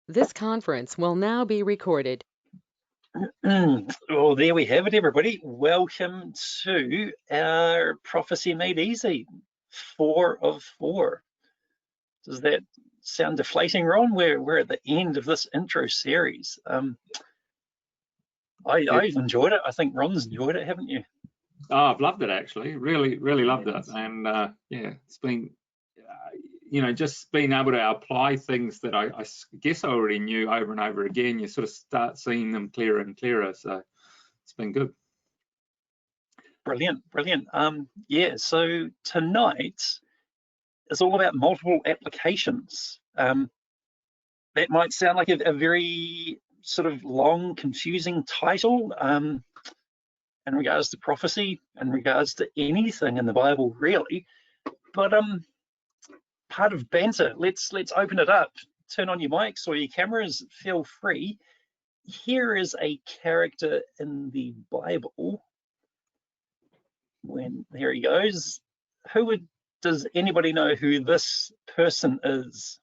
This conference will now be recorded. Well, there we have it, everybody. Welcome to our Prophecy Made Easy 4 of 4. Does that sound deflating, Ron? We're at the end of this intro series. I've enjoyed it. I think Ron's enjoyed it, haven't you? Oh, I've loved it actually. Really loved it. And yeah, it's been, just being able to apply things that I guess I already knew over and over again. You sort of start seeing them clearer and clearer. So it's been good. Brilliant. Yeah, so tonight is all about multiple applications. That might sound like a very sort of long, confusing title in regards to prophecy, in regards to anything in the Bible, really. But part of banter, let's open it up. Turn on your mics or your cameras, feel free. Here is a character in the Bible. Here he goes. Does anybody know who this person is?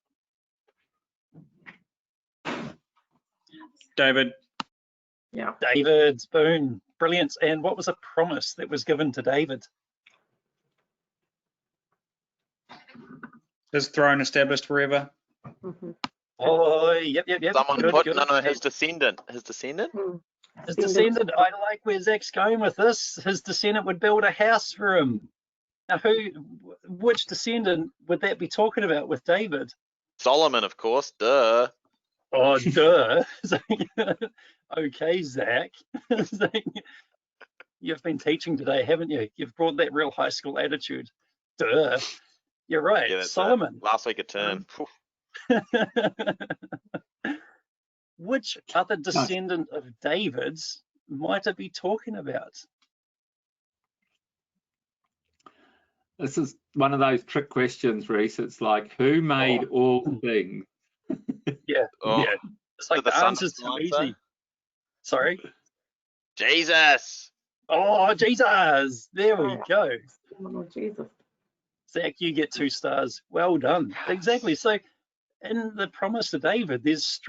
David. Yeah. David, boom, brilliant. And what was a promise that was given to David? His throne established forever. Mm-hmm. Oh, yep. Someone put his descendant. His descendant? His descendant. I like where Zach's going with this. His descendant would build a house for him. Now, which descendant would that be talking about with David? Solomon, of course. Duh. Oh, duh. Okay, Zach. You've been teaching today, haven't you? You've brought that real high school attitude. Duh. You're right. Yeah, Solomon. Last week of term. Which other descendant of David's might it be talking about? This is one of those trick questions, Reese. It's like, who made all things? Yeah. It's like the answer's too easy. Sorry? Jesus. Oh, Jesus. There we go. Oh, Jesus. Zach, you get 2 stars. Well done. Exactly. So in the promise to David, there's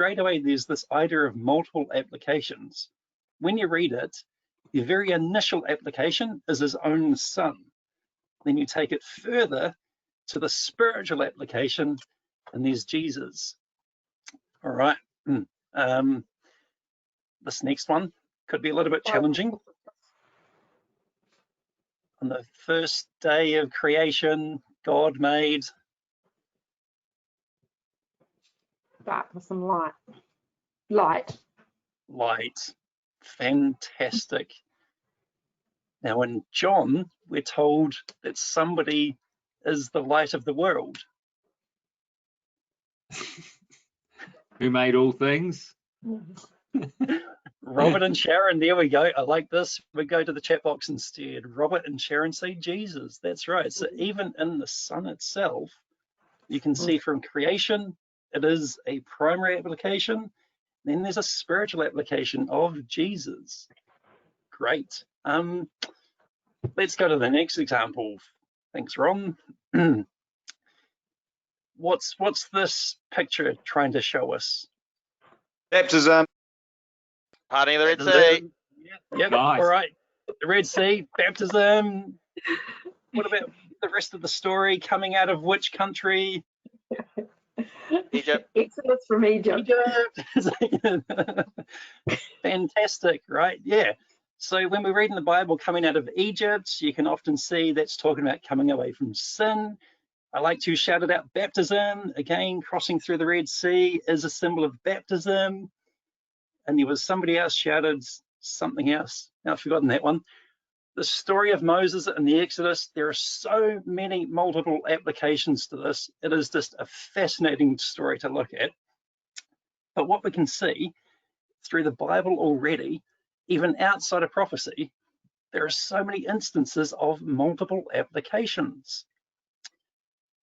this idea of multiple applications. When you read it, the very initial application is his own son. Then you take it further to the spiritual application, and there's Jesus. All right. This next one could be a little bit challenging. On the first day of creation, God made darkness and light. Light. Fantastic. Now in John, we're told that somebody is the light of the world. Who made all things? Robert and Sharon, there we go. I like this. We go to the chat box instead. Robert and Sharon say Jesus. That's right. So even in the sun itself, you can see from creation, it is a primary application. Then there's a spiritual application of Jesus. Great. Let's go to the next example. Thanks, Ron. What's this picture trying to show us? Baptism. Parting of the Red Sea. Yep. Nice. All right. The Red Sea, baptism. What about the rest of the story? Coming out of which country? Egypt. Exodus from Egypt. Fantastic, right? Yeah. So when we read in the Bible coming out of Egypt, you can often see that's talking about coming away from sin. I like to shout it out, baptism. Again, crossing through the Red Sea is a symbol of baptism. And there was somebody else shouted something else. Now I've forgotten that one. The story of Moses and the Exodus, there are so many multiple applications to this. It is just a fascinating story to look at. But what we can see through the Bible already, even outside of prophecy, there are so many instances of multiple applications,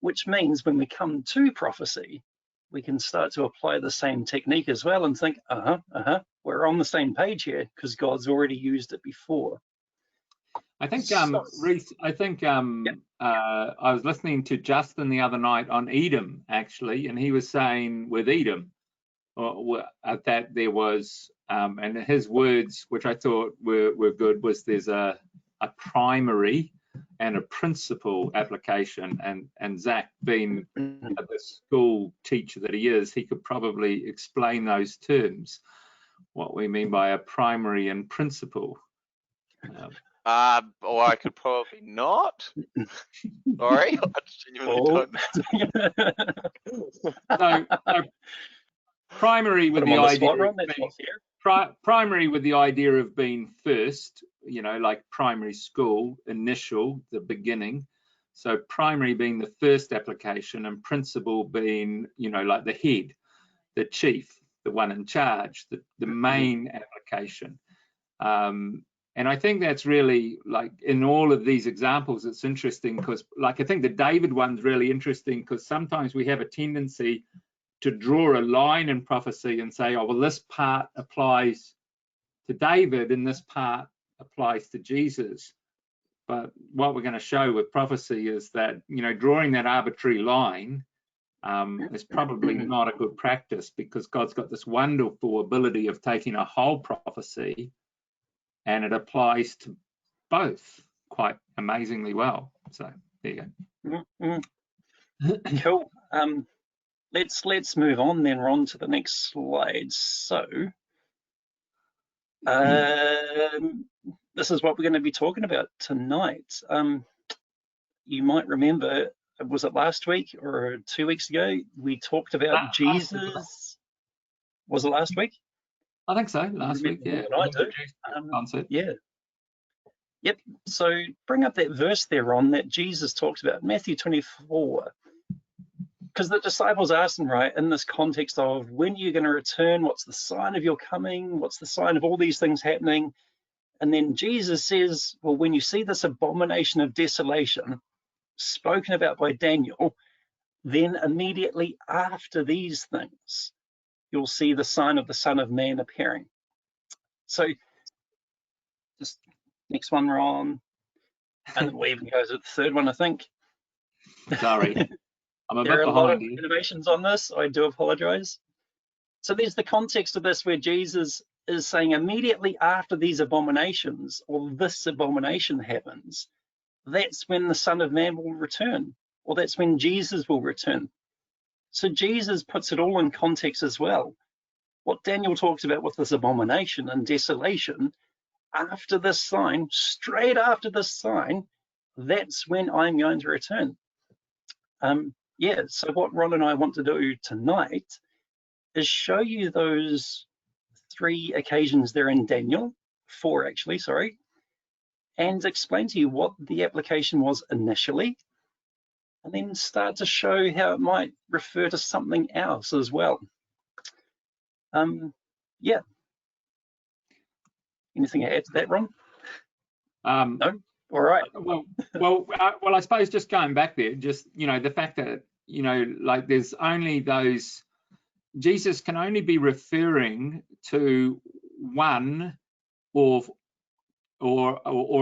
which means when we come to prophecy, we can start to apply the same technique as well and think, we're on the same page here because God's already used it before. I think, Reese, I was listening to Justin the other night on Edom, actually, and he was saying with Edom, that there was, and his words, which I thought were good, was there's a primary and a principal application, and Zach, being the school teacher that he is, he could probably explain those terms, what we mean by a primary and principal. Or I could probably not. Sorry, I genuinely don't. So primary with the idea, primary with the idea of being first, you know, like primary school, initial, the beginning. So primary being the first application, and principal being, you know, like the head, the chief, the one in charge, the main application. And I think that's really, like, in all of these examples, it's interesting because, like, I think the David one's really interesting because sometimes we have a tendency to draw a line in prophecy and say, oh, well, this part applies to David and this part applies to Jesus. But what we're going to show with prophecy is that, you know, drawing that arbitrary line is probably not a good practice, because God's got this wonderful ability of taking a whole prophecy and it applies to both quite amazingly well. So there you go. Cool. Let's move on then, Ron, to the next slide. So this is what we're going to be talking about tonight. You might remember, was it last week or 2 weeks ago? We talked about Jesus. Was it last week? I think so, last week, yeah. I do. Yeah. Yep. So bring up that verse there, Ron, that Jesus talks about, Matthew 24. Because the disciples asked him, right, in this context of when you're going to return, what's the sign of your coming? What's the sign of all these things happening? And then Jesus says, well, when you see this abomination of desolation spoken about by Daniel, then immediately after these things, you'll see the sign of the Son of Man appearing. So just next one, Ron. And we even go to the third one, I think. Sorry, I'm a bit behind. There are a lot of innovations on this. I do apologize. So there's the context of this where Jesus is saying immediately after these abominations, or this abomination happens, that's when the Son of Man will return, or that's when Jesus will return. So Jesus puts it all in context as well. What Daniel talks about with this abomination and desolation, after this sign, straight after this sign, that's when I'm going to return. Yeah, so what Ron and I want to do tonight is show you those 3 occasions there in Daniel, 4 actually, sorry, and explain to you what the application was initially, and then start to show how it might refer to something else as well. Yeah. Anything to add to that, Ron? No? All right. Well, I suppose just going back there, just, you know, the fact that, you know, like there's only those, Jesus can only be referring to 1 or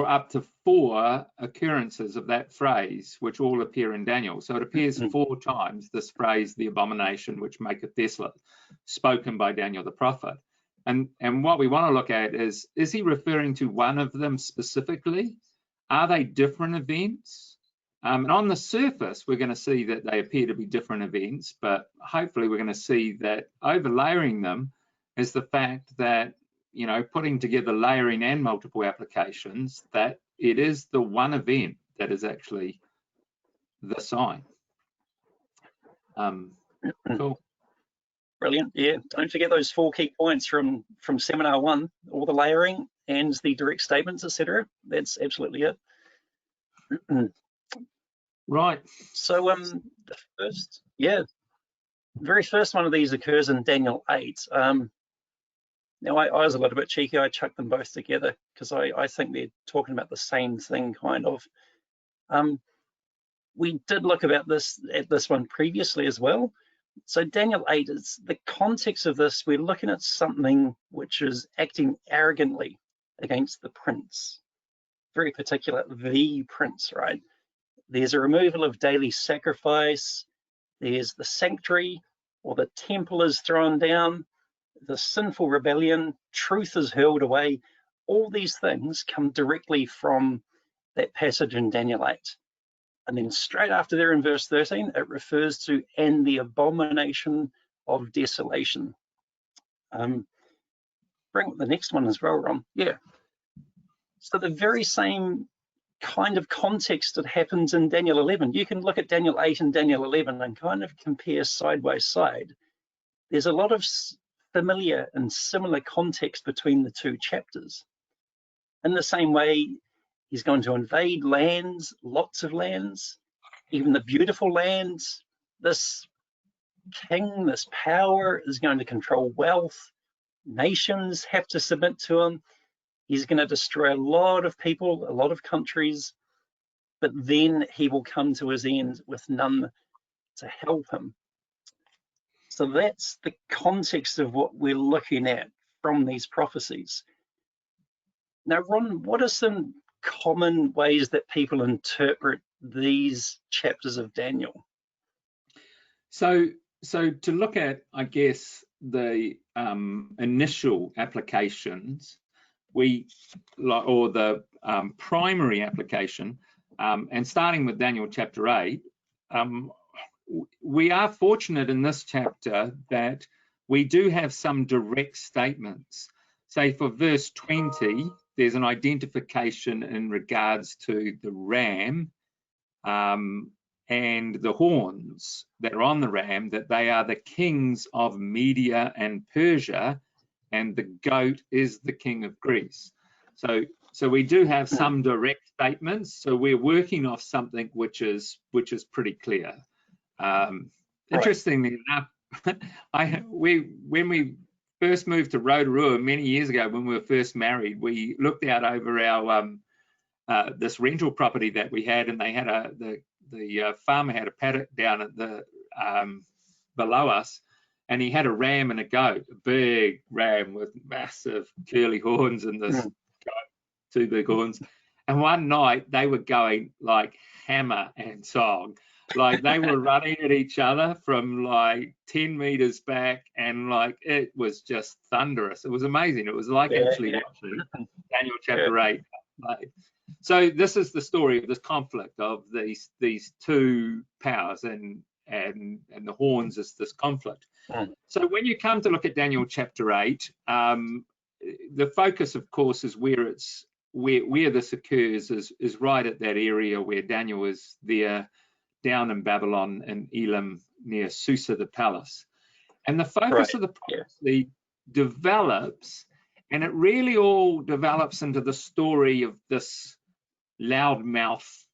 up to 4 occurrences of that phrase, which all appear in Daniel. So it appears 4 times, this phrase, the abomination which maketh desolate, spoken by Daniel the prophet. And what we want to look at is he referring to one of them specifically? Are they different events? And on the surface, we're going to see that they appear to be different events, but hopefully we're going to see that overlaying them is the fact that, you know, putting together layering and multiple applications, that it is the one event that is actually the sign. Cool. Brilliant. Yeah, don't forget those 4 key points from seminar 1, all the layering and the direct statements, etc. That's absolutely it. Right. So the very first one of these occurs in Daniel 8. Now I was a little bit cheeky. I chucked them both together because I think they're talking about the same thing, kind of. We did look at this one previously as well. So Daniel 8 is the context of this. We're looking at something which is acting arrogantly against the prince. Very particular, the prince, right? There's a removal of daily sacrifice. There's the sanctuary or the temple is thrown down. the sinful rebellion, truth is hurled away. All these things come directly from that passage in Daniel 8. And then straight after there in verse 13, it refers to and the abomination of desolation. Bring up the next one as well, Ron. Yeah. So the very same kind of context that happens in Daniel 11. You can look at Daniel 8 and Daniel 11 and kind of compare side by side. There's a lot of familiar and similar context between the two chapters. In the same way, he's going to invade lands, lots of lands, even the beautiful lands. This king, this power is going to control wealth. Nations have to submit to him. He's going to destroy a lot of people, a lot of countries, but then he will come to his end with none to help him. So that's the context of what we're looking at from these prophecies. Now, Ron, what are some common ways that people interpret these chapters of Daniel? So to look at, I guess, the initial applications, or the primary application, and starting with Daniel chapter 8, we are fortunate in this chapter that we do have some direct statements. Say for verse 20, there's an identification in regards to the ram and the horns that are on the ram, that they are the kings of Media and Persia, and the goat is the king of Greece. So we do have some direct statements. So we're working off something which is pretty clear. Interestingly enough, when we first moved to Rotorua many years ago, when we were first married, we looked out over our this rental property that we had, and they had the farmer had a paddock down at the below us, and he had a ram and a goat, a big ram with massive curly horns and this goat, two big horns. And one night they were going like hammer and song. Like they were running at each other from like 10 meters back, and like it was just thunderous. It was amazing. It was like actually watching Daniel chapter 8. So this is the story of this conflict of these two powers, and the horns is this conflict. So when you come to look at Daniel chapter 8, the focus, of course, is where this occurs is right at that area where Daniel is there, down in Babylon and Elam near Susa the palace. And the focus of the prophecy develops, and it really all develops into the story of this loudmouth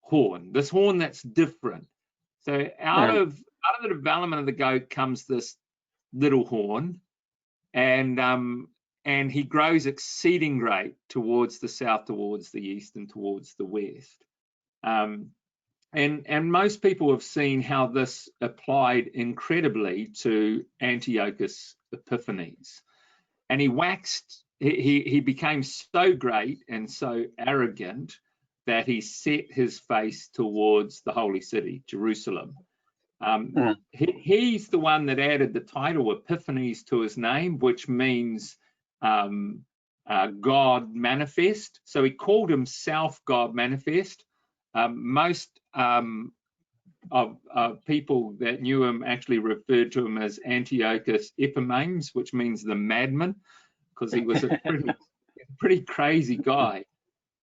horn, this horn that's different. So out of the development of the goat comes this little horn, and he grows exceeding great towards the south, towards the east, and towards the west. And most people have seen how this applied incredibly to Antiochus Epiphanes. And he became so great and so arrogant that he set his face towards the holy city, Jerusalem. He's the one that added the title Epiphanes to his name, which means God manifest. So he called himself God manifest. Most of people that knew him actually referred to him as Antiochus Epimanes, which means the madman, because he was a pretty crazy guy.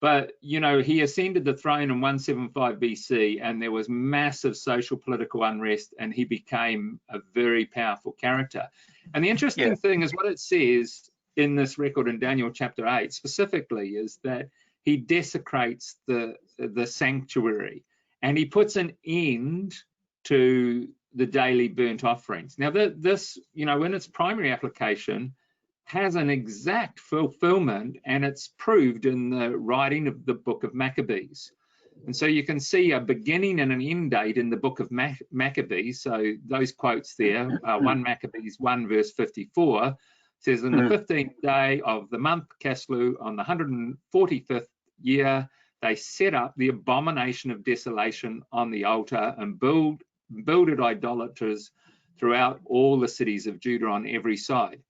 But, you know, he ascended the throne in 175 BC, and there was massive social political unrest, and he became a very powerful character. And the interesting thing is what it says in this record in Daniel chapter 8 specifically is that he desecrates the sanctuary, and he puts an end to the daily burnt offerings. Now, this, you know, in its primary application, has an exact fulfillment, and it's proved in the writing of the book of Maccabees. And so you can see a beginning and an end date in the book of Maccabees. So those quotes there, 1 Maccabees 1 verse 54, says, in the 15th day of the month Caslu, on the 145th year, they set up the abomination of desolation on the altar and builded idolaters throughout all the cities of Judah on every side.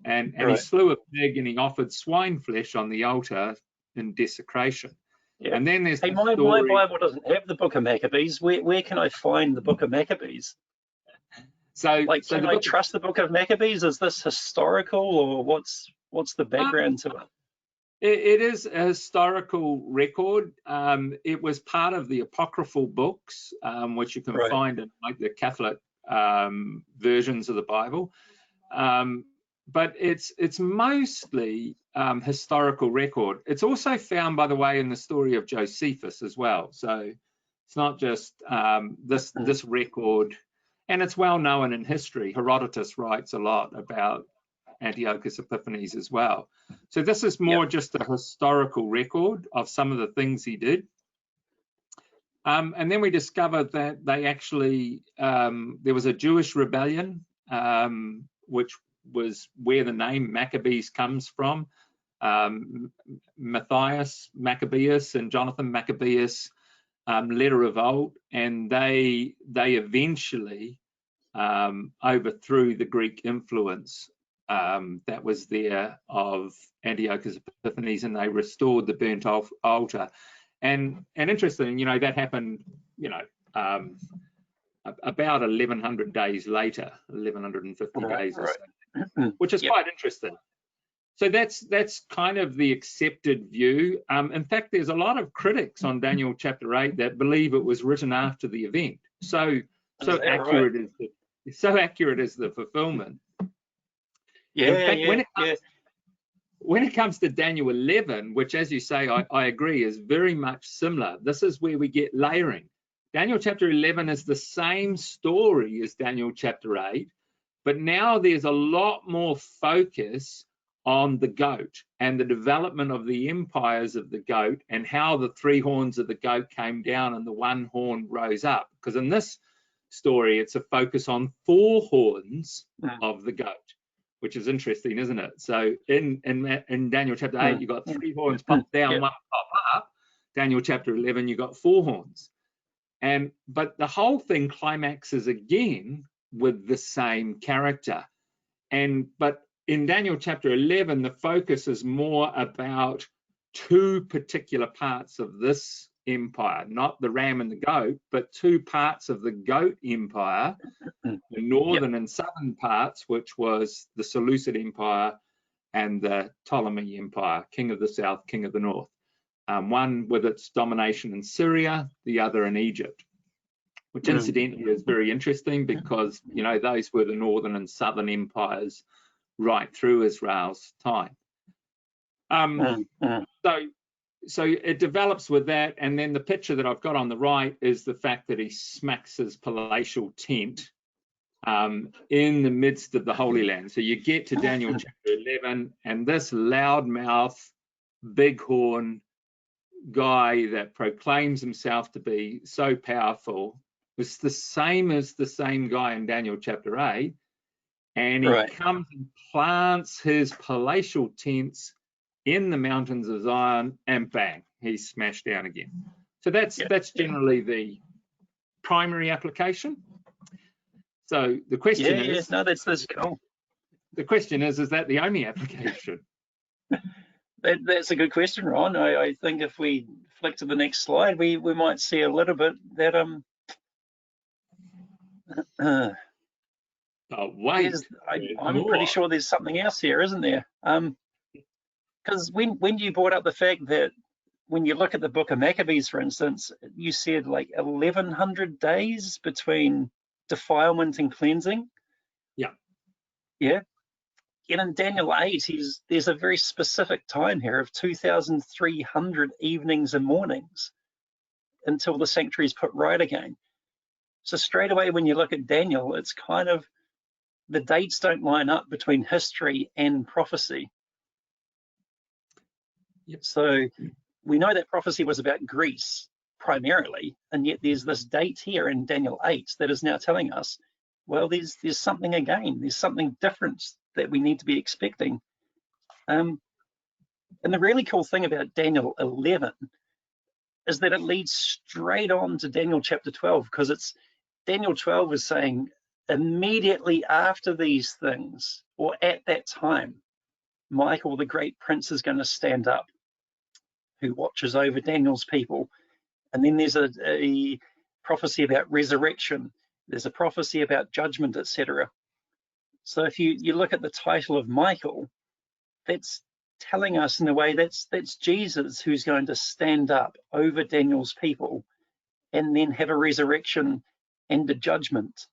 and he Right. slew a pig and he offered swine flesh on the altar in desecration. Yeah. And then there's Hey, the my story. Bible doesn't have the Book of Maccabees. Where can I find the Book of Maccabees? So, Like, so can the I book, trust the Book of Maccabees? Is this historical, or what's the background to it? it is a historical record. It was part of the apocryphal books, which you can Right. find in like the Catholic versions of the Bible. But it's mostly historical record. It's also found, by the way, in the story of Josephus as well. So it's not just this record, and it's well known in history. Herodotus writes a lot about Antiochus Epiphanes as well. So this is more just a historical record of some of the things he did. And then we discovered that they actually, there was a Jewish rebellion, which was where the name Maccabees comes from. Matthias Maccabeus and Jonathan Maccabeus led a revolt, and they eventually overthrew the Greek influence that was there of Antiochus Epiphanes, and they restored the burnt altar. And interesting, you know, that happened, you know, about 1100 days later, 1150 days or so, which is quite interesting. So that's kind of the accepted view. In fact, there's a lot of critics on Daniel chapter 8 that believe it was written after the event. So accurate is the fulfillment. In fact, when it comes to Daniel 11, which, as you say, I agree, is very much similar. This is where we get layering. Daniel chapter 11 is the same story as Daniel chapter 8, but now there's a lot more focus on the goat and the development of the empires of the goat and how the three horns of the goat came down and the one horn rose up. Because in this story, it's a focus on four horns of the goat, which is interesting, isn't it? So in Daniel chapter 8, you got three horns pop down, one pop up. Daniel chapter 11, you got four horns. But the whole thing climaxes again with the same character. But in Daniel chapter 11, the focus is more about two particular parts of this empire, not the ram and the goat, but two parts of the goat empire, the northern and southern parts, which was the Seleucid Empire and the Ptolemy Empire, king of the south, king of the north. One with its domination in Syria, the other in Egypt, which incidentally is very interesting because, you know, those were the northern and southern empires right through Israel's time. So it develops with that, and then the picture that I've got on the right is the fact that he smacks his palatial tent in the midst of the Holy Land. So you get to Daniel chapter 11, and this loudmouth, bighorn guy that proclaims himself to be so powerful was the same as the same guy in Daniel chapter 8, and he comes and plants his palatial tents in the mountains of Zion, and bang, he's smashed down again. So that's generally the primary application. So the question is, that's cool. The question is that the only application? That's a good question, Ron. I think if we flick to the next slide, we might see a little bit that oh wait, I'm pretty sure there's something else here, isn't there? Because when you brought up the fact that when you look at the book of Maccabees, for instance, you said like 1100 days between defilement and cleansing. Yeah. And in Daniel 8, there's a very specific time here of 2,300 evenings and mornings until the sanctuary is put right again. So straight away, when you look at Daniel, it's kind of the dates don't line up between history and prophecy. So we know that prophecy was about Greece primarily, and yet there's this date here in Daniel 8 that is now telling us, well, there's something again, there's something different that we need to be expecting. And the really cool thing about Daniel 11 is that it leads straight on to Daniel chapter 12, because it's Daniel 12 is saying immediately after these things, or at that time, Michael, the great prince, is going to stand up, who watches over Daniel's people. And then there's a prophecy about resurrection. There's a prophecy about judgment, etc. So if you look at the title of Michael, that's telling us in a way that's Jesus who's going to stand up over Daniel's people and then have a resurrection and a judgment.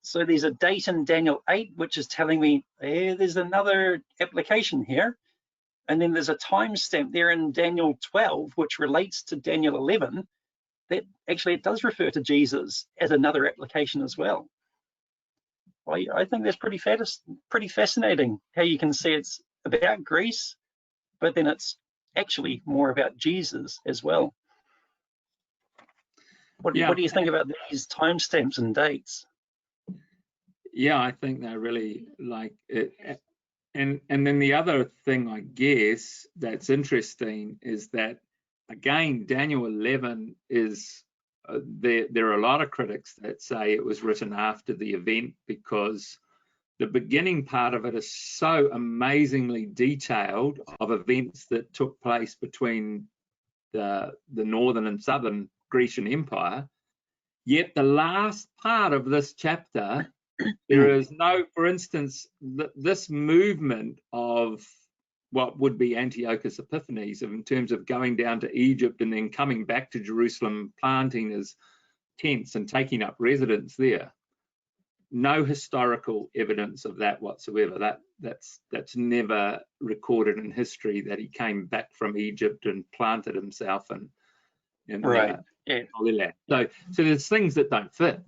So there's a date in Daniel 8 which is telling me there's another application here, and then there's a timestamp there in Daniel 12 which relates to Daniel 11 that actually it does refer to Jesus as another application as well. I think that's pretty fascinating how you can see it's about Greece, but then it's actually more about Jesus as well. What do you think about these timestamps and dates? Yeah, I think they're really like it. And then the other thing, I guess, that's interesting is that, again, Daniel 11 is, there are a lot of critics that say it was written after the event because the beginning part of it is so amazingly detailed of events that took place between the northern and southern Grecian Empire. Yet the last part of this chapter, there is no, for instance, this movement of what would be Antiochus Epiphanes in terms of going down to Egypt and then coming back to Jerusalem, planting his tents and taking up residence there. No historical evidence of that whatsoever. That's never recorded in history that he came back from Egypt and planted himself in right. Holy Land. So there's things that don't fit.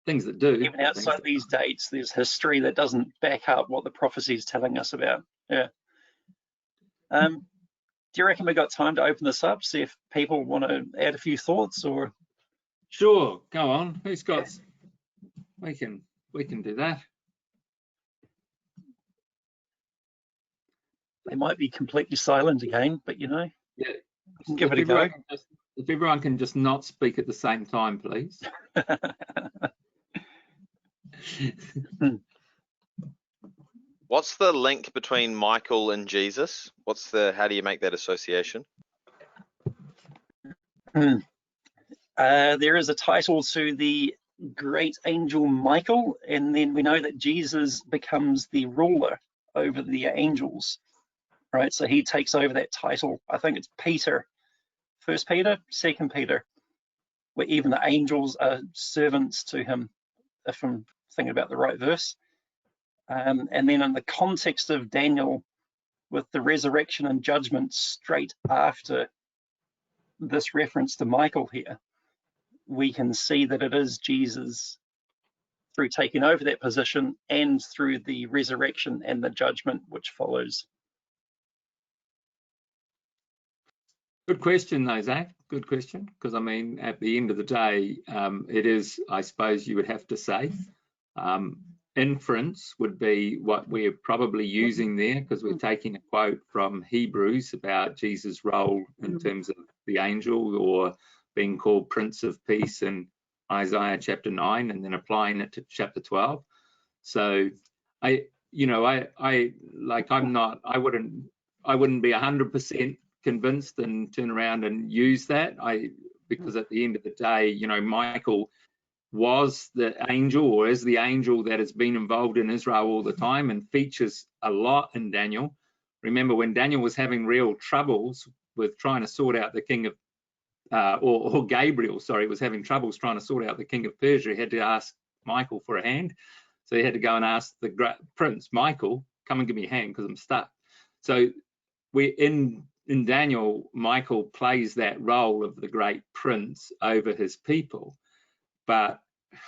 Things that do. Even outside these dates, there's history that doesn't back up what the prophecy is telling us about. Yeah. Do you reckon we got time to open this up, see if people want to add a few thoughts? Or sure, go on. Who's got? We can do that. They might be completely silent again, but you know, yeah, we can give it a go. If everyone can just not speak at the same time, please. What's the link between Michael and Jesus? How do you make that association? There is a title to the great angel Michael, and then we know that Jesus becomes the ruler over the angels, right? So he takes over that title. I think it's Peter, 1 Peter, 2 Peter, where even the angels are servants to him, if I'm thinking about the right verse. And then in the context of Daniel, with the resurrection and judgment straight after this reference to Michael here, we can see that it is Jesus through taking over that position and through the resurrection and the judgment which follows. Good question though, Zach. Good question, because I mean, at the end of the day, it is, I suppose you would have to say, inference would be what we're probably using there, because we're taking a quote from Hebrews about Jesus' role in terms of the angel or being called Prince of Peace in Isaiah chapter 9 and then applying it to chapter 12. So I wouldn't be 100% convinced and turn around and use that. Because at the end of the day, you know, Michael was the angel, or is the angel that has been involved in Israel all the time and features a lot in Daniel. Remember when Daniel was having real troubles with trying to sort out the king of or Gabriel, sorry, was having troubles trying to sort out the king of Persia, he had to ask Michael for a hand. So he had to go and ask the great prince, Michael, come and give me a hand because I'm stuck. So we're in Daniel, Michael plays that role of the great prince over his people. But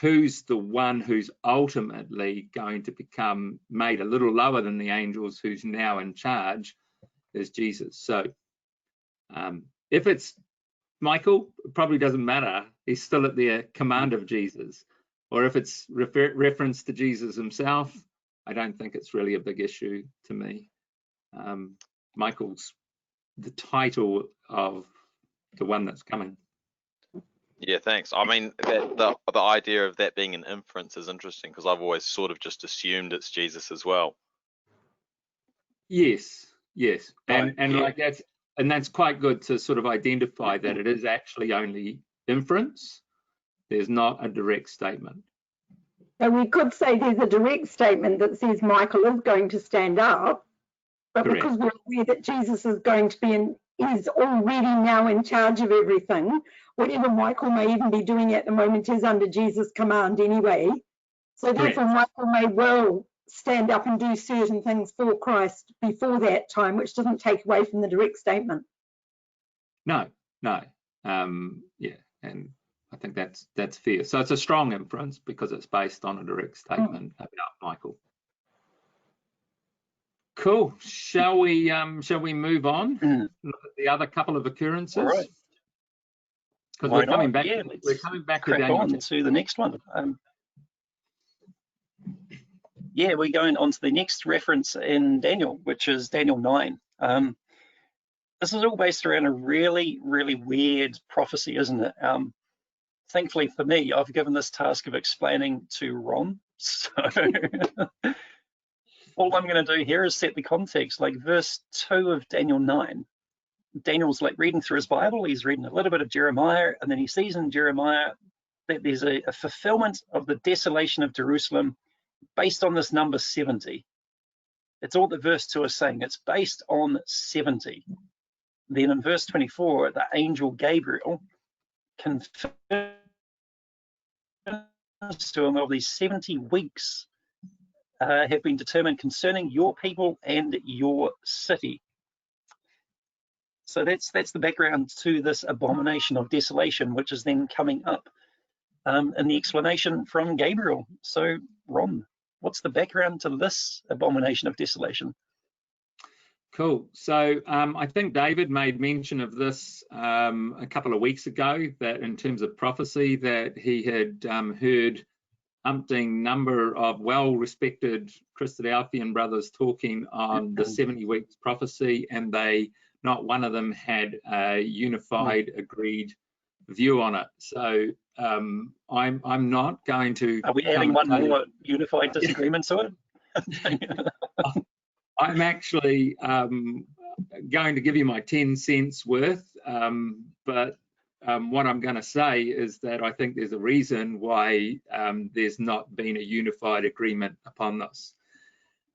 who's the one who's ultimately going to become made a little lower than the angels, who's now in charge, is Jesus. So if it's Michael, it probably doesn't matter. He's still at the command of Jesus. Or if it's reference to Jesus himself, I don't think it's really a big issue to me. Michael's the title of the one that's coming. Yeah, thanks. I mean, the idea of that being an inference is interesting because I've always sort of just assumed it's Jesus as well. Yes, yes, Right, and yeah. like that's quite good to sort of identify that it is actually only inference. There's not a direct statement. So we could say there's a direct statement that says Michael is going to stand up, but Correct. because we're aware that Jesus is going to be is already now in charge of everything, whatever Michael may even be doing at the moment is under Jesus' command anyway. So therefore Michael may well stand up and do certain things for Christ before that time, which doesn't take away from the direct statement. No, yeah, and I think that's fair. So it's a strong inference because it's based on a direct statement about Michael. Cool. Shall we move on? Look at the other couple of occurrences. All right. Because Why we're coming not? back. Yeah, We're let's coming back to crack Daniel. on to the next one. Yeah, we're going on to the next reference in Daniel, which is Daniel 9. This is all based around a really, really weird prophecy, isn't it? Thankfully for me, I've given this task of explaining to Ron. So all I'm going to do here is set the context. Like verse 2 of Daniel 9, Daniel's like reading through his Bible. He's reading a little bit of Jeremiah, and then he sees in Jeremiah that there's a fulfillment of the desolation of Jerusalem based on this number 70. It's all that verse 2 is saying. It's based on 70. Then in verse 24, the angel Gabriel confirms to him of these 70 weeks have been determined concerning your people and your city. So that's the background to this abomination of desolation, which is then coming up in the explanation from Gabriel. So Ron, what's the background to this abomination of desolation? Cool. So I think David made mention of this a couple of weeks ago, that in terms of prophecy, that he had heard umpteen number of well-respected Christadelphian brothers talking on the 70 weeks prophecy, and not one of them had a unified, agreed view on it. So I'm not going to. Are we adding one more unified disagreement to it? I'm actually going to give you my 10 cents worth, but what I'm going to say is that I think there's a reason why there's not been a unified agreement upon this.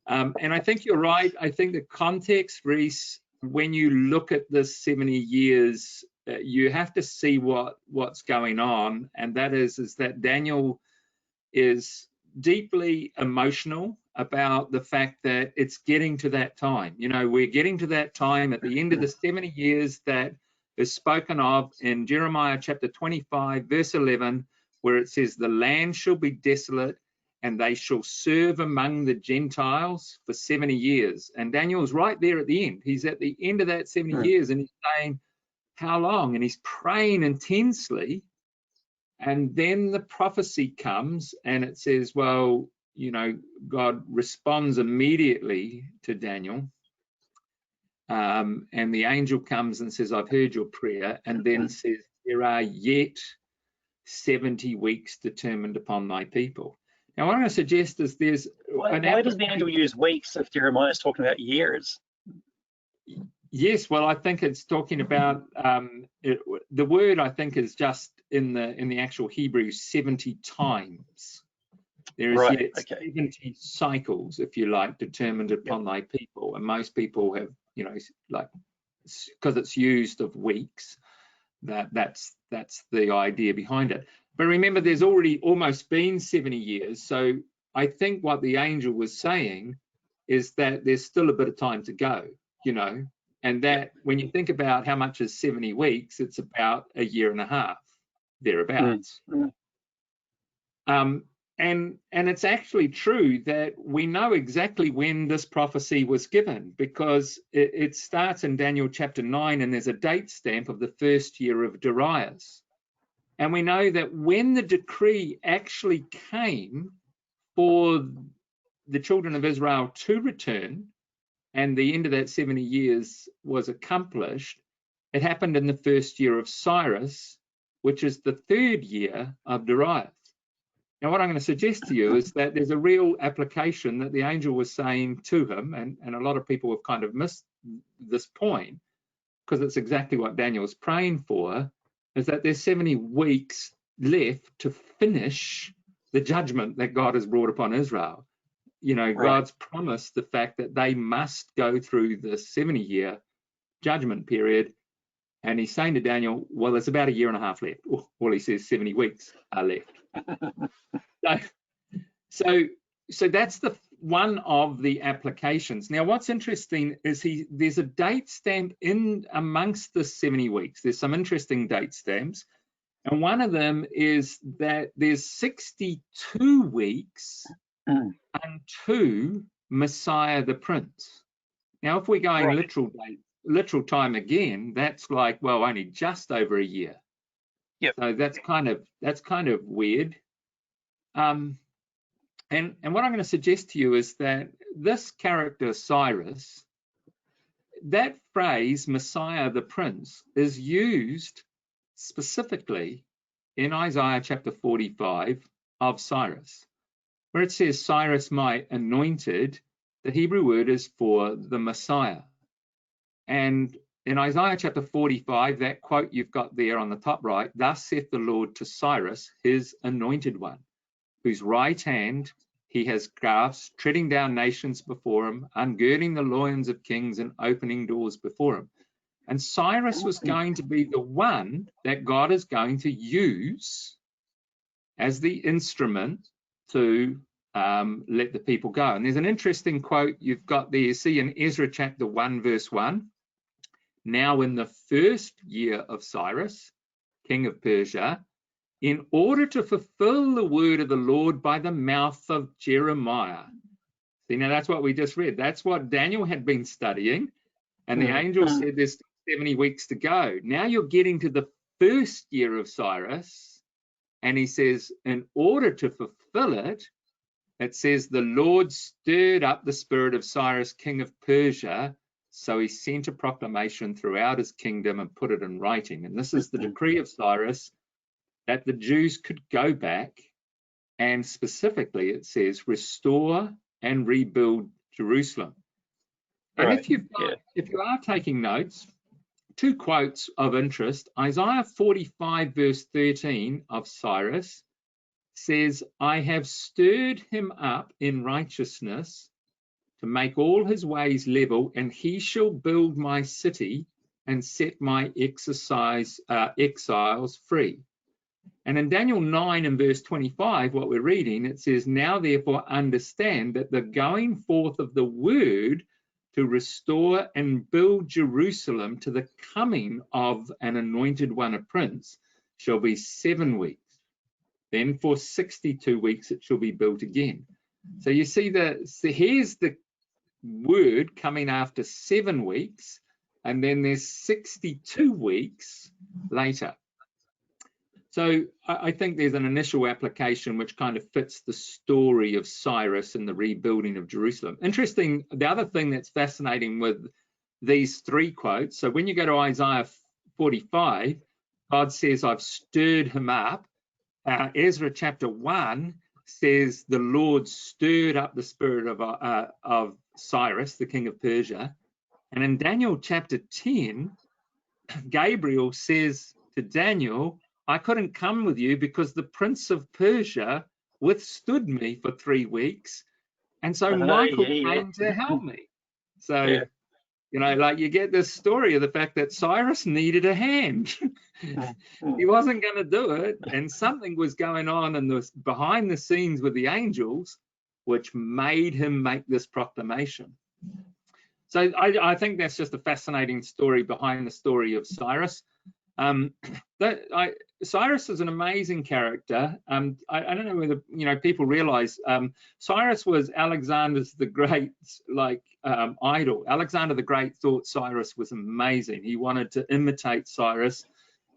And I think you're right. I think the context, Reese, when you look at this 70 years, you have to see what's going on, and that is that Daniel is deeply emotional about the fact that it's getting to that time. You know, we're getting to that time at the end of the 70 years that is spoken of in Jeremiah chapter 25, verse 11, where it says, the land shall be desolate and they shall serve among the Gentiles for 70 years. And Daniel's right there at the end. He's at the end of that 70 years, and he's saying, how long? And he's praying intensely. And then the prophecy comes and it says, well, you know, God responds immediately to Daniel. And the angel comes and says, I've heard your prayer, and then says, there are yet 70 weeks determined upon thy people. Now, what I'm going to suggest is there's... Why does the angel use weeks if Jeremiah is talking about years? Yes, well, I think it's talking about the word. I think is just in the actual Hebrew 70 times. There is yet 70 cycles, if you like, determined upon thy people, and most people have, you know, like, because it's used of weeks. That's the idea behind it. But remember, there's already almost been 70 years, so I think what the angel was saying is that there's still a bit of time to go, you know. And that when you think about how much is 70 weeks, it's about a year and a half, thereabouts. And it's actually true that we know exactly when this prophecy was given, because it starts in Daniel chapter 9, and there's a date stamp of the first year of Darius. And we know that when the decree actually came for the children of Israel to return, and the end of that 70 years was accomplished, it happened in the first year of Cyrus, which is the 3rd year of Darius. Now, what I'm going to suggest to you is that there's a real application that the angel was saying to him, and a lot of people have kind of missed this point, because it's exactly what Daniel's praying for, is that there's 70 weeks left to finish the judgment that God has brought upon Israel. You know, God's promised the fact that they must go through the 70-year judgment period. And he's saying to Daniel, well, there's about 1.5 years left. Well, he says 70 weeks are left. So that's the one of the applications. Now, what's interesting is there's a date stamp in amongst the 70 weeks. There's some interesting date stamps. And one of them is that there's 62 weeks unto Messiah the Prince. Now, if we're going literal time again, that's like, well, only just over 1 year. Yep. So that's kind of weird. And what I'm going to suggest to you is that this character Cyrus, that phrase Messiah the Prince, is used specifically in Isaiah chapter 45 of Cyrus, where it says Cyrus my anointed. The Hebrew word is for the Messiah. And in Isaiah chapter 45, that quote you've got there on the top right, thus saith the Lord to Cyrus, his anointed one, whose right hand he has grasped, treading down nations before him, ungirding the loins of kings and opening doors before him. And Cyrus was going to be the one that God is going to use as the instrument to let the people go. And there's an interesting quote you've got there, you see in Ezra chapter 1, verse 1. Now in the 1st year of Cyrus, king of Persia, in order to fulfill the word of the Lord by the mouth of Jeremiah. See, now that's what we just read. That's what Daniel had been studying. And the angel said there's 70 weeks to go. Now you're getting to the 1st year of Cyrus. And he says, in order to fulfill it, it says the Lord stirred up the spirit of Cyrus, king of Persia. So he sent a proclamation throughout his kingdom and put it in writing. And this is the decree of Cyrus, that the Jews could go back, and specifically it says restore and rebuild Jerusalem. And if you are taking notes, 2 quotes of interest. Isaiah 45 verse 13 of Cyrus says, I have stirred him up in righteousness to make all his ways level, and he shall build my city and set my exiles free. And in Daniel 9 and verse 25, what we're reading, it says, now therefore understand that the going forth of the word to restore and build Jerusalem to the coming of an anointed one, a prince, shall be 7 weeks. Then for 62 weeks it shall be built again. So you see here's the word coming after 7 weeks, and then there's 62 weeks later. So I think there's an initial application which kind of fits the story of Cyrus and the rebuilding of Jerusalem. Interesting, the other thing that's fascinating with these 3 quotes, so when you go to Isaiah 45, God says, I've stirred him up. Ezra chapter 1 says the Lord stirred up the spirit of Cyrus, the king of Persia. And in Daniel chapter 10, Gabriel says to Daniel, I couldn't come with you because the prince of Persia withstood me for 3 weeks. And so Michael came to help me. So, you know, like you get this story of the fact that Cyrus needed a hand. He wasn't going to do it. And something was going on in the behind the scenes with the angels, which made him make this proclamation. So I think that's just a fascinating story behind the story of Cyrus. Cyrus is an amazing character. I don't know whether people realize Cyrus was Alexander the Great's idol. Alexander the Great thought Cyrus was amazing. He wanted to imitate Cyrus.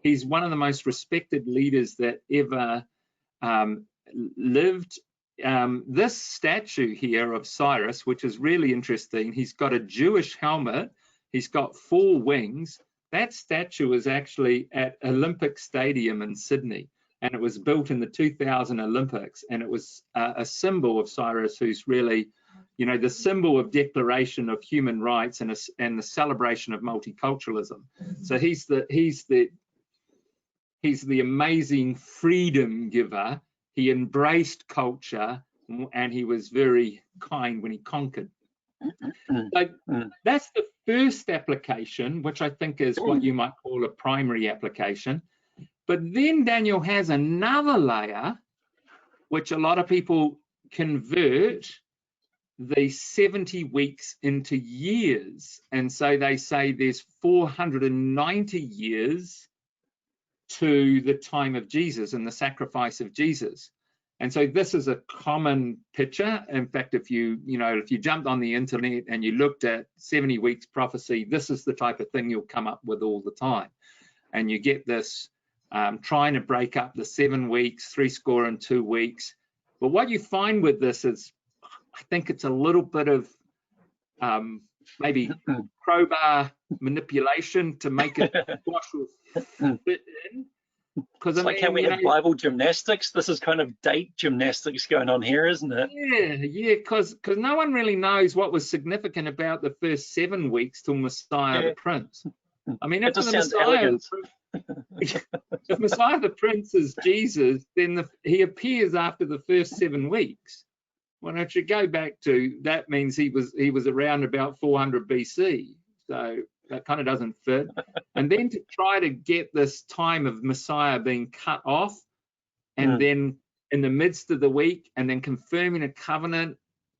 He's one of the most respected leaders that ever lived. This statue here of Cyrus, which is really interesting, he's got a Jewish helmet. He's got 4 wings. That statue is actually at Olympic Stadium in Sydney, and it was built in the 2000 Olympics, and it was a symbol of Cyrus, who's really, you know, the symbol of declaration of human rights and the celebration of multiculturalism. So he's the amazing freedom giver. He embraced culture, and he was very kind when he conquered. So that's the first application, which I think is what you might call a primary application. But then Daniel has another layer, which a lot of people convert the 70 weeks into years. And so they say there's 490 years to the time of Jesus and the sacrifice of Jesus. And so this is a common picture. In fact, if you jumped on the internet and you looked at 70 weeks prophecy, this is the type of thing you'll come up with all the time. And you get this trying to break up the 7 weeks, 62 weeks. But what you find with this is, I think it's a little bit of maybe crowbar manipulation to make it fit in. It's like how we have Bible gymnastics. This is kind of date gymnastics going on here, isn't it? Yeah, because no one really knows what was significant about the first 7 weeks till Messiah the Prince. I mean, if the Messiah the Prince is Jesus, then he appears after the first 7 weeks. Well, if you go back to that, means he was around about 400 BC. So that kind of doesn't fit. And then to try to get this time of Messiah being cut off, and then in the midst of the week, and then confirming a covenant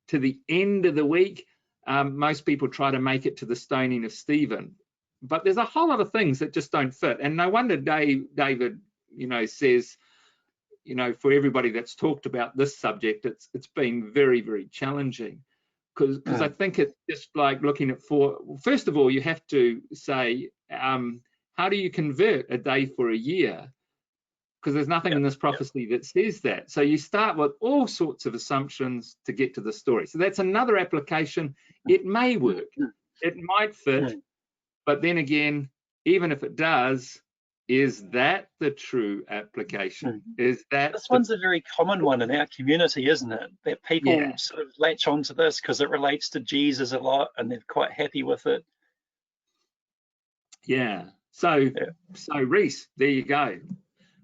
to the end of the week, most people try to make it to the stoning of Stephen. But there's a whole lot of things that just don't fit. And no wonder David, says, for everybody that's talked about this subject, it's been very, very challenging. Because I think it's just like looking at first of all, you have to say, how do you convert a day for a year? Because there's nothing in this prophecy that says that. So you start with all sorts of assumptions to get to the story. So that's another application. It may work, it might fit, but then again, even if it does, is that the true application? Is that this one's a very common one in our community, isn't it? That people sort of latch onto this because it relates to Jesus a lot and they're quite happy with it. Yeah. So Reese, there you go.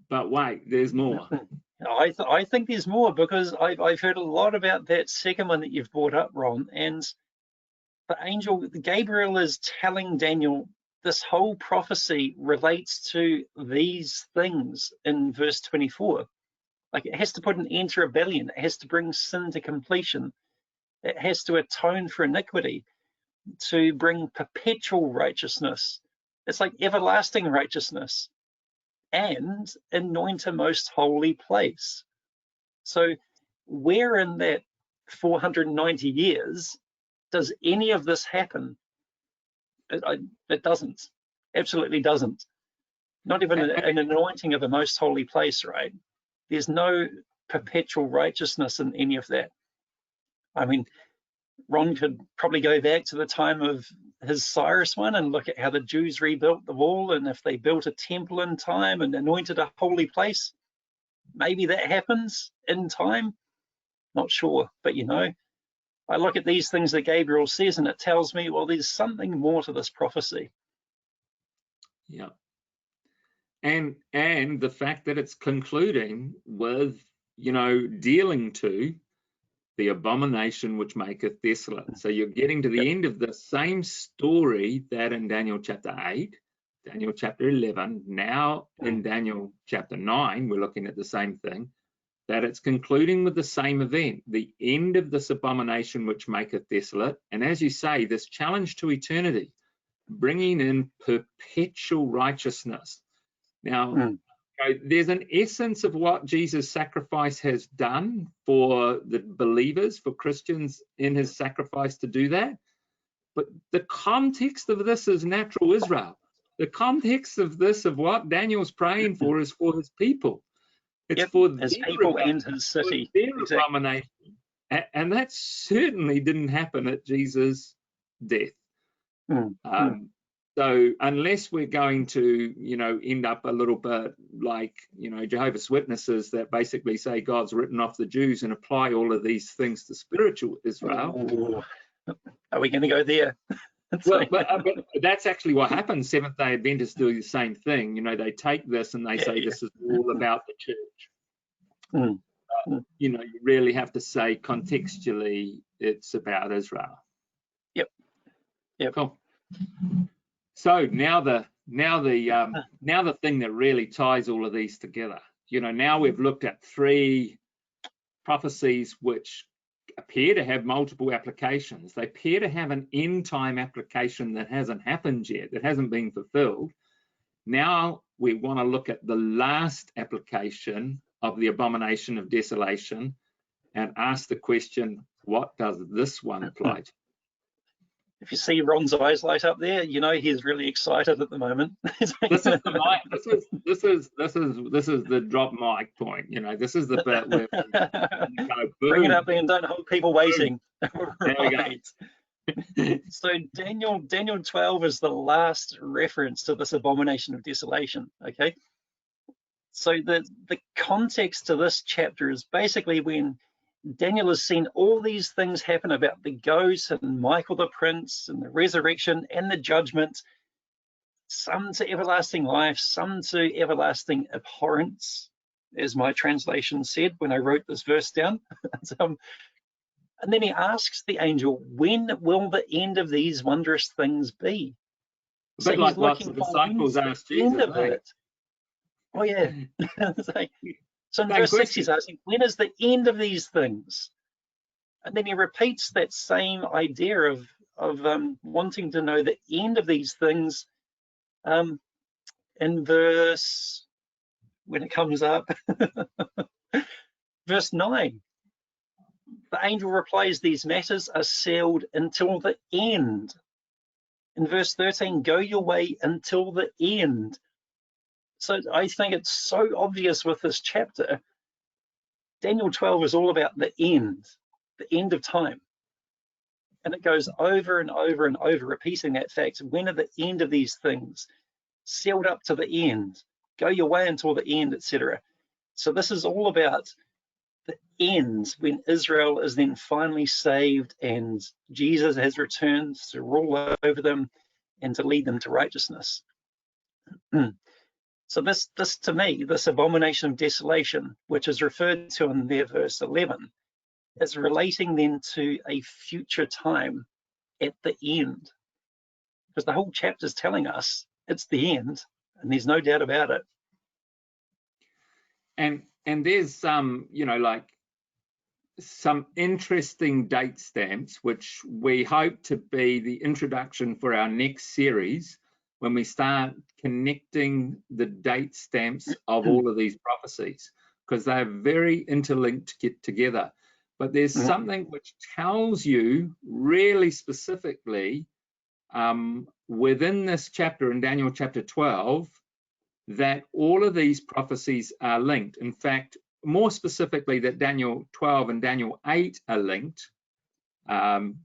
But wait, there's more. I think there's more, because I've heard a lot about that second one that you've brought up, Ron. And the angel Gabriel is telling Daniel, this whole prophecy relates to these things in verse 24. Like, it has to put an end to rebellion. It has to bring sin to completion. It has to atone for iniquity, to bring perpetual righteousness. It's like everlasting righteousness, and anoint a most holy place. So where in that 490 years does any of this happen? It doesn't, absolutely doesn't. Not even an anointing of a most holy place, right? There's no perpetual righteousness in any of that. I mean, Ron could probably go back to the time of his Cyrus one and look at how the Jews rebuilt the wall, and if they built a temple in time and anointed a holy place, maybe that happens in time. Not sure, but I look at these things that Gabriel says, and it tells me, well, there's something more to this prophecy. Yeah. And the fact that it's concluding with, dealing to the abomination which maketh desolate. So you're getting to the end of the same story that in Daniel chapter 8, Daniel chapter 11, now in Daniel chapter 9, we're looking at the same thing, that it's concluding with the same event, the end of this abomination which maketh desolate. And as you say, this challenge to eternity, bringing in perpetual righteousness. Now, there's an essence of what Jesus' sacrifice has done for the believers, for Christians in his sacrifice to do that. But the context of this is natural Israel. The context of this, of what Daniel's praying for, is for his people. It's for his people and his city. Their abomination. And that certainly didn't happen at Jesus' death. So unless we're going to, end up a little bit like, Jehovah's Witnesses that basically say God's written off the Jews and apply all of these things to spiritual Israel. Ooh. Are we going to go there? Well, but that's actually what happens. Seventh-day Adventists do the same thing. They take this and they say this is all about the church. You really have to say contextually it's about Israel. Yep. Cool. So now the thing that really ties all of these together. Now we've looked at 3 prophecies which appear to have multiple applications. They appear to have an end time application that hasn't happened yet, that hasn't been fulfilled. Now we want to look at the last application of the abomination of desolation and ask the question, what does this one apply to? If you see Ron's eyes light up there, he's really excited at the moment. This is the mic. This is the drop mic point. This is the bit where we go, bring it up and don't hold people waiting. There we go. So Daniel 12 is the last reference to this abomination of desolation. Okay. So the context to this chapter is basically when Daniel has seen all these things happen about the ghost and Michael the prince and the resurrection and the judgment, some to everlasting life, some to everlasting abhorrence, as my translation said when I wrote this verse down. And then he asks the angel, when will the end of these wondrous things be? A bit like what the disciples asked Jesus. Oh yeah. So in verse 6 he's asking, when is the end of these things? And then he repeats that same idea of wanting to know the end of these things in verse, when it comes up, verse 9. The angel replies, these matters are sealed until the end. In verse 13, go your way until the end. So I think it's so obvious with this chapter. Daniel 12 is all about the end of time. And it goes over and over and over, repeating that fact. When are the end of these things? Sealed up to the end. Go your way until the end, etc. So this is all about the end, when Israel is then finally saved and Jesus has returned to rule over them and to lead them to righteousness. So this to me, this abomination of desolation, which is referred to in their verse 11, is relating then to a future time at the end. Because the whole chapter is telling us it's the end, and there's no doubt about it. And there's some, like some interesting date stamps, which we hope to be the introduction for our next series, when we start connecting the date stamps of all of these prophecies, because they're very interlinked together. But there's something which tells you really specifically within this chapter in Daniel chapter 12 that all of these prophecies are linked. In fact, more specifically, that Daniel 12 and Daniel 8 are linked. And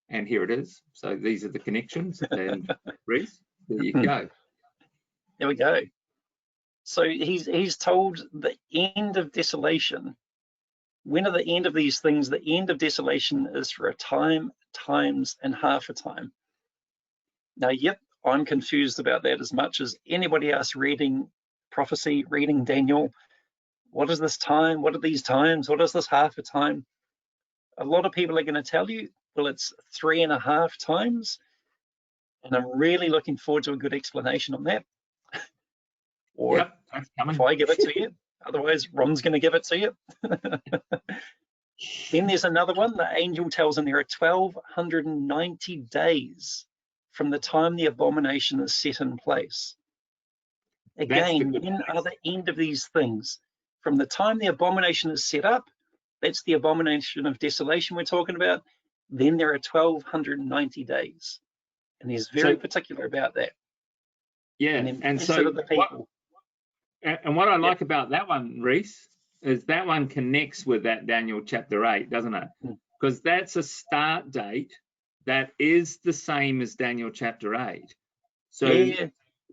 here it is. So these are the connections. And Reese, there you go. There we go. So he's told the end of desolation. When are the end of these things? The end of desolation is for a time, times, and half a time. Now, yep, I'm confused about that as much as anybody else reading prophecy, reading Daniel. What is this time? What are these times? What is this half a time? A lot of people are going to tell you, well, it's 3.5 times. And I'm really looking forward to a good explanation on that. Or yep, that's coming. If I give it to you, otherwise Ron's going to give it to you. Then there's another one. The angel tells him there are 1,290 days from the time the abomination is set in place. Again, when are the end of these things? From the time the abomination is set up, that's the abomination of desolation we're talking about, then there are 1,290 days. And he's very particular about that. Yeah, and so what I like about that one, Reese, is that one connects with that Daniel chapter 8, doesn't it? Because that's a start date that is the same as Daniel chapter 8. So Yeah.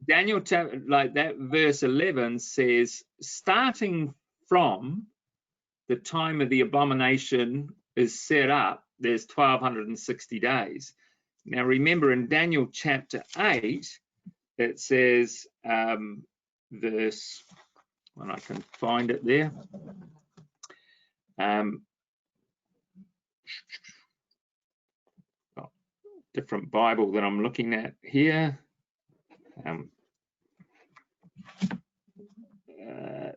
Daniel, like that verse 11 says, starting from the time of the abomination is set up, there's 1260 days. Now remember, in Daniel chapter 8, it says, verse, when I can find it there, different Bible that I'm looking at here.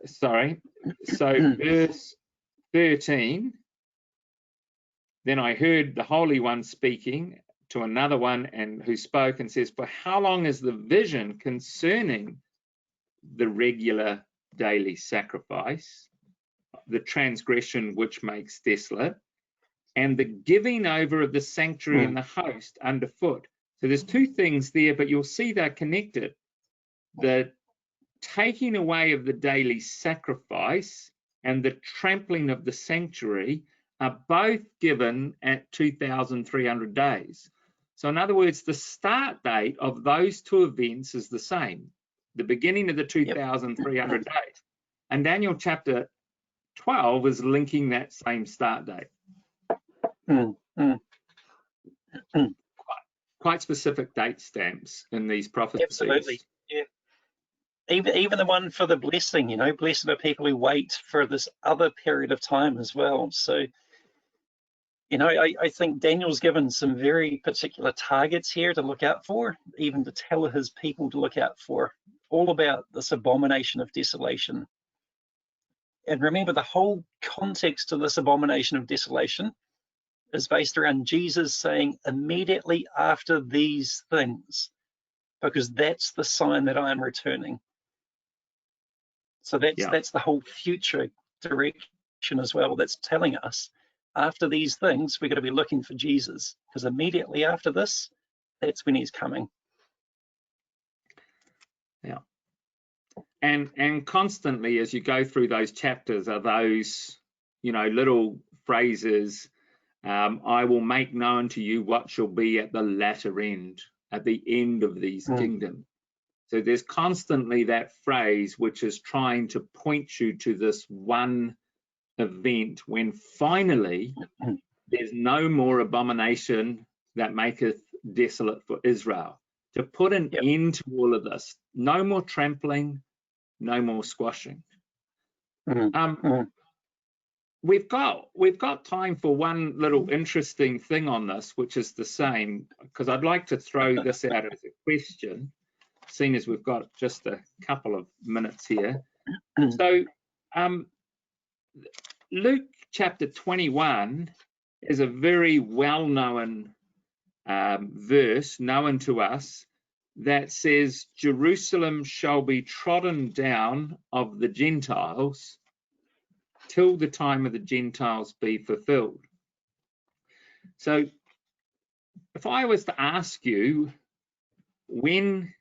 Sorry. So verse 13, then I heard the Holy One speaking to another one, and who spoke and says, for how long is the vision concerning the regular daily sacrifice, the transgression which makes desolate, and the giving over of the sanctuary and the host underfoot? So there's two things there, but you'll see they're connected. The taking away of the daily sacrifice and the trampling of the sanctuary are both given at 2,300 days. So in other words, the start date of those two events is the same, the beginning of the 2,300 days. And Daniel chapter 12 is linking that same start date. Quite specific date stamps in these prophecies. Absolutely. Yeah. Even the one for the blessing, you know, blessed are people who wait for this other period of time as well. So, you know, I think Daniel's given some very particular targets here to look out for, even to tell his people to look out for, all about this abomination of desolation. And remember, the whole context of this abomination of desolation is based around Jesus saying immediately after these things, because that's the sign that I am returning. So that's the whole future direction as well. That's telling us after these things, we're going to be looking for Jesus, because immediately after this, that's when he's coming. Yeah. And constantly as you go through those chapters are those, you know, little phrases, I will make known to you what shall be at the latter end, at the end of these kingdoms. So there's constantly that phrase which is trying to point you to this one event when finally there's no more abomination that maketh desolate for Israel. To put an end to all of this, no more trampling, no more squashing. We've got time for one little interesting thing on this, which is the same, because I'd like to throw this out as a question, seeing as we've got just a couple of minutes here. So Luke chapter 21 is a very well-known verse, known to us, that says, Jerusalem shall be trodden down of the Gentiles till the time of the Gentiles be fulfilled. So if I was to ask you, when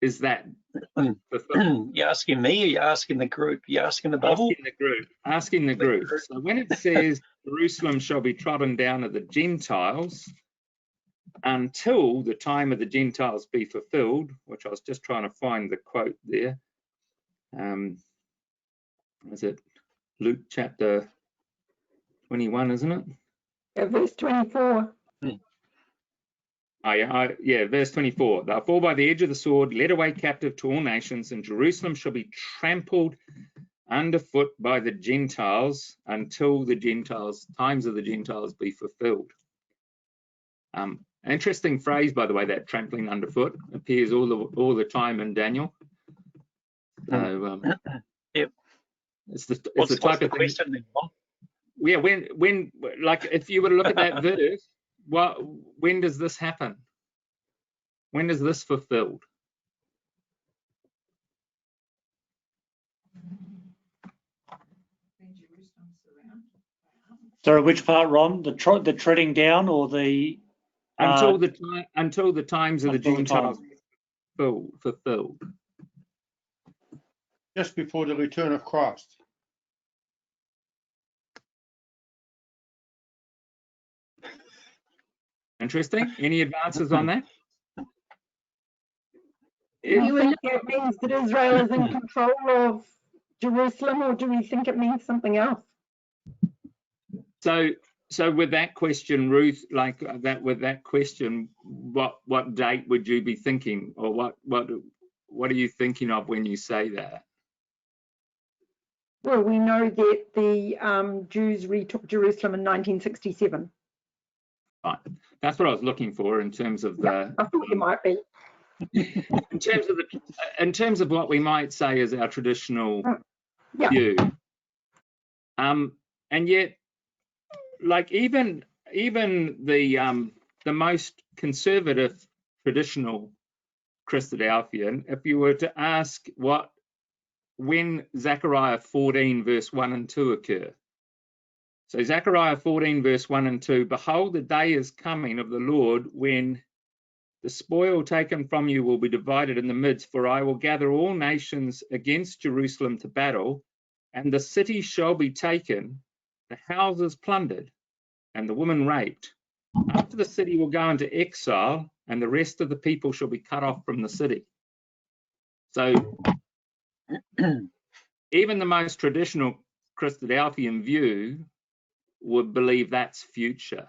is that fulfilled? You're asking me, or you're asking the group? You're asking the bubble? Asking the group. So when it says Jerusalem shall be trodden down of the Gentiles until the time of the Gentiles be fulfilled, which I was just trying to find the quote there. Is it Luke chapter 21, isn't it? Yeah, verse 24. Yeah, verse 24. They'll fall by the edge of the sword, led away captive to all nations, and Jerusalem shall be trampled underfoot by the Gentiles until the times of the Gentiles be fulfilled. Interesting phrase, by the way, that trampling underfoot appears all the time in Daniel. So, it's the type of question then, Bob? Yeah, when like if you were to look at that verse, when does this happen? When is this fulfilled? Sorry, which part, Ron? The treading down, or the until the times of the Gentiles fulfilled? Just before the return of Christ. Interesting. Any advances on that? Do you think it means that Israel is in control of Jerusalem, or do we think it means something else? So with that question, Ruth, like that, with that question, what date would you be thinking, or what are you thinking of when you say that? Well, we know that the Jews retook Jerusalem in 1967. Right. That's what I was looking for in terms of the. I thought you might be. in terms of what we might say is our traditional Yeah. view. And yet, like even the most conservative traditional Christadelphian, if you were to ask when Zechariah 14 verse 1 and 2 occur. So Zechariah 14 verse 1 and 2, behold, the day is coming of the Lord when the spoil taken from you will be divided in the midst, for I will gather all nations against Jerusalem to battle, and the city shall be taken, the houses plundered, and the woman raped. After the city will go into exile, and the rest of the people shall be cut off from the city. So even the most traditional Christadelphian view would believe that's future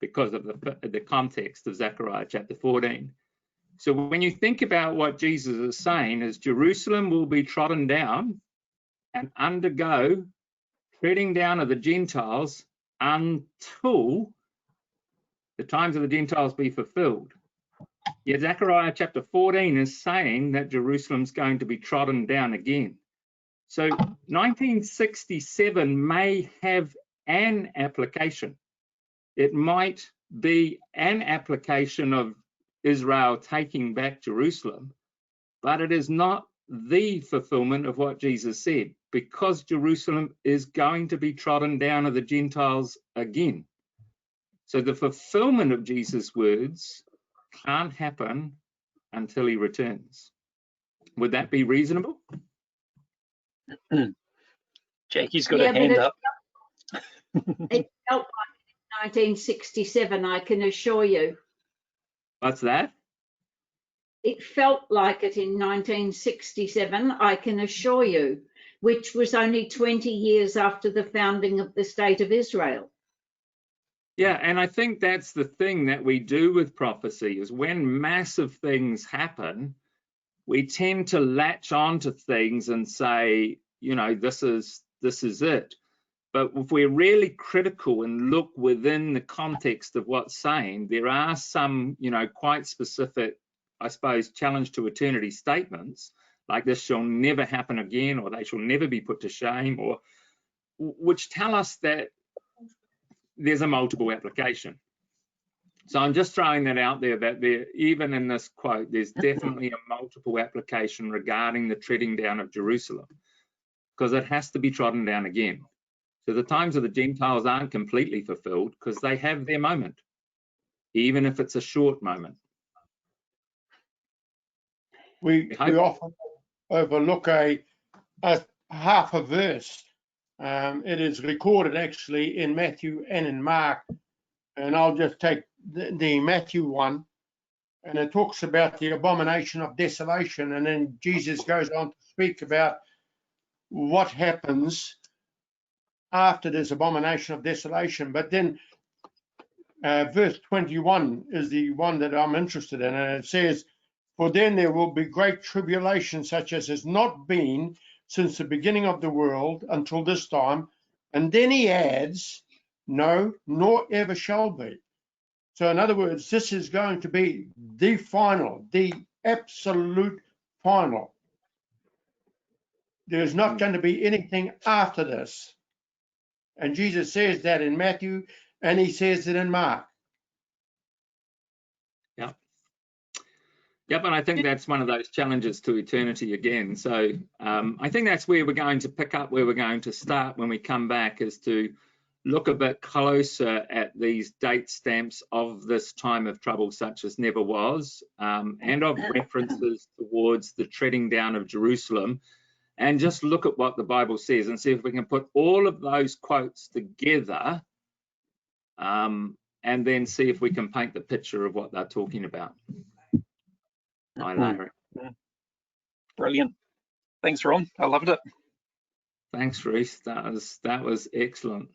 because of the context of Zechariah chapter 14. So when you think about what Jesus is saying is Jerusalem will be trodden down and undergo treading down of the Gentiles until the times of the Gentiles be fulfilled. Yet Zechariah chapter 14 is saying that Jerusalem's going to be trodden down again. So 1967 may have an application. It might be an application of Israel taking back Jerusalem, but it is not the fulfillment of what Jesus said, because Jerusalem is going to be trodden down of the Gentiles again. So the fulfillment of Jesus' words can't happen until he returns. Would that be reasonable? Jackie's got a hand up. It felt like 1967, I can assure you. What's that? It felt like it in 1967, I can assure you, which was only 20 years after the founding of the State of Israel. Yeah, and I think that's the thing that we do with prophecy is when massive things happen, we tend to latch onto things and say, you know, this is it. But if we're really critical and look within the context of what's saying, there are some, you know, quite specific, I suppose, challenge to eternity statements, like this shall never happen again, or they shall never be put to shame, or which tell us that there's a multiple application. So I'm just throwing that out there, that there, even in this quote, there's definitely a multiple application regarding the treading down of Jerusalem, because it has to be trodden down again. So the times of the Gentiles aren't completely fulfilled because they have their moment, even if it's a short moment. We often overlook a half a verse. It is recorded actually in Matthew and in Mark, and I'll just take the Matthew one, and it talks about the abomination of desolation, and then Jesus goes on to speak about what happens after this abomination of desolation. But then verse 21 is the one that I'm interested in, and it says, for then there will be great tribulation such as has not been since the beginning of the world until this time. And then he adds, no, nor ever shall be. So in other words, this is going to be the final, the absolute final. There's not going to be anything after this. And Jesus says that in Matthew, and he says it in Mark. Yep, and I think that's one of those challenges to eternity again. So I think that's where we're going to pick up, where we're going to start when we come back, is to look a bit closer at these date stamps of this time of trouble such as never was, and of references towards the treading down of Jerusalem, and just look at what the Bible says and see if we can put all of those quotes together, and then see if we can paint the picture of what they're talking about. Hi, Larry. Brilliant. Thanks, Ron. I loved it. Thanks, Reese. That was excellent.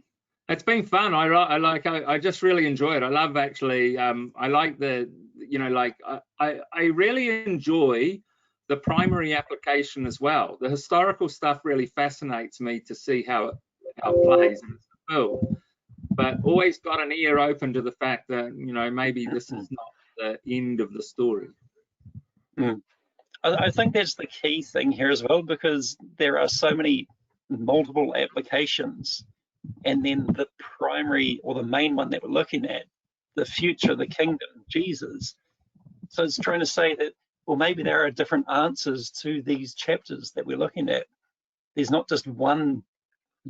It's been fun. I just really enjoy it. I love actually. I like the, you know, like I really enjoy the primary application as well. The historical stuff really fascinates me to see how it plays and it's built. But always got an ear open to the fact that, you know, maybe this is not the end of the story. I think that's the key thing here as well, because there are so many multiple applications, and then the primary or the main one that we're looking at, the future, the kingdom, Jesus. So it's trying to say that, well, maybe there are different answers to these chapters that we're looking at. There's not just one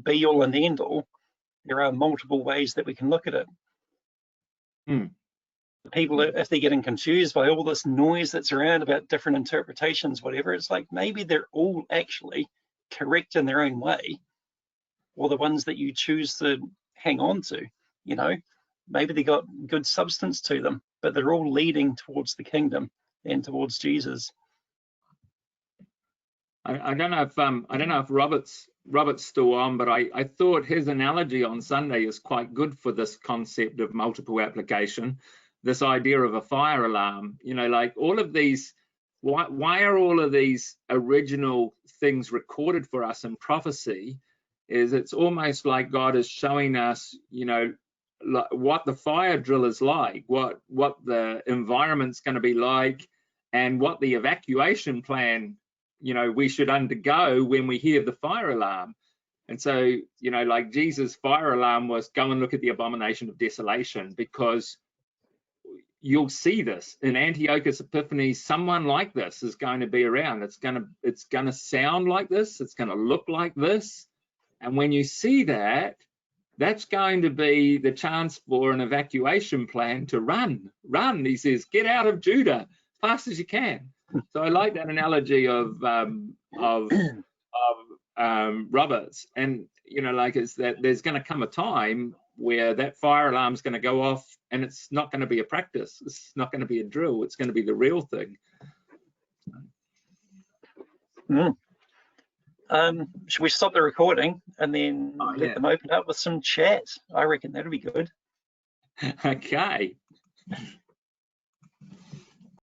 be all and end all. There are multiple ways that we can look at it. People, if they're getting confused by all this noise that's around about different interpretations, whatever, it's like maybe they're all actually correct in their own way, or the ones that you choose to hang on to, you know, maybe they got good substance to them, but they're all leading towards the kingdom and towards Jesus. I don't know if Robert's still on, but I thought his analogy on Sunday is quite good for this concept of multiple application. This idea of a fire alarm, you know, like all of these, why are all of these original things recorded for us in prophecy? Is it's almost like God is showing us, you know, what the fire drill is like, what the environment's going to be like, and what the evacuation plan, you know, we should undergo when we hear the fire alarm. And so, you know, like Jesus' fire alarm was go and look at the abomination of desolation, because you'll see this in Antiochus Epiphanes. Someone like this is going to be around. It's going to sound like this. It's going to look like this. And when you see that, that's going to be the chance for an evacuation plan to run. He says, get out of Judah as fast as you can. So I like that analogy of Roberts. And, you know, like it's that there's going to come a time where that fire alarm is going to go off, and it's not going to be a practice. It's not going to be a drill. It's going to be the real thing. Should we stop the recording and then let them open up with some chat? I reckon that'll be good. Okay.